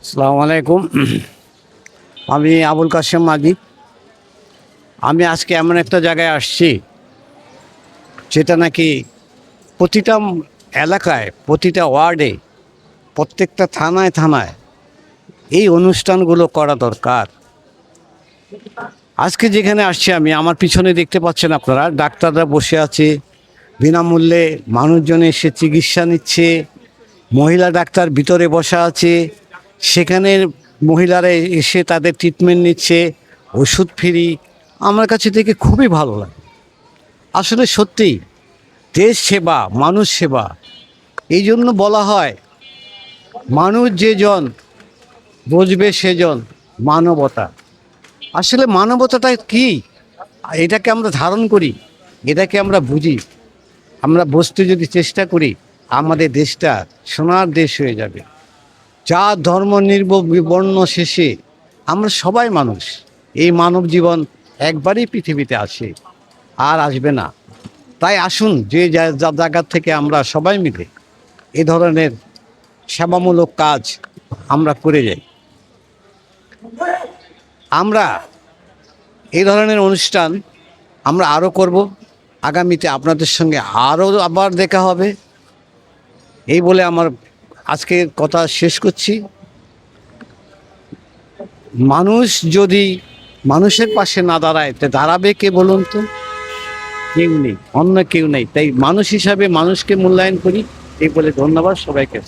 আসসালামু আলাইকুম। আমি আবুল কাশেম মাদি। আমি আজকে এমন একটা জায়গায় আসছি যেটা নাকি প্রতিটা এলাকায়, প্রতিটা ওয়ার্ডে, প্রত্যেকটা থানায় থানায় এই অনুষ্ঠানগুলো করা দরকার। আজকে যেখানে আসছি আমি, আমার পিছনে দেখতে পাচ্ছেন আপনারা, ডাক্তাররা বসে আছে, বিনামূল্যে মানুষজন এসে চিকিৎসা নিচ্ছে। মহিলা ডাক্তার ভিতরে বসা আছে, সেখানের মহিলারা এসে তাদের ট্রিটমেন্ট নিচ্ছে, ওষুধ ফ্রি। আমার কাছে দেখে খুবই ভালো লাগে। আসলে সত্যি দেশ সেবা, মানুষ সেবা। এই জন্য বলা হয়, মানুষ যেজন বুঝবে সেজন মানবতা। আসলে মানবতাটা কি, এটাকে আমরা ধারণ করি, এটাকে আমরা বুঝি, আমরা বুঝতে যদি চেষ্টা করি, আমাদের দেশটা সোনার দেশ হয়ে যাবে। যা ধর্ম বর্ণ শেষে আমরা সবাই মানুষ। এই মানব জীবন একবারই পৃথিবীতে আসে, আর আসবে না। তাই আসুন, যে জায়গা থেকে আমরা সবাই মিলে এ ধরনের সেবামূলক কাজ আমরা করে যাই। আমরা এই ধরনের অনুষ্ঠান আমরা আরও করব। আগামীতে আপনাদের সঙ্গে আরও আবার দেখা হবে। এই বলে আমার আজকের কথা শেষ করছি। মানুষ যদি মানুষের পাশে না দাঁড়ায়, তা দাঁড়াবে কে বলুন তো? কেউ নেই, অন্য কেউ নেই। তাই মানুষ হিসাবে মানুষকে মূল্যায়ন করি। এই বলে ধন্যবাদ সবাইকে।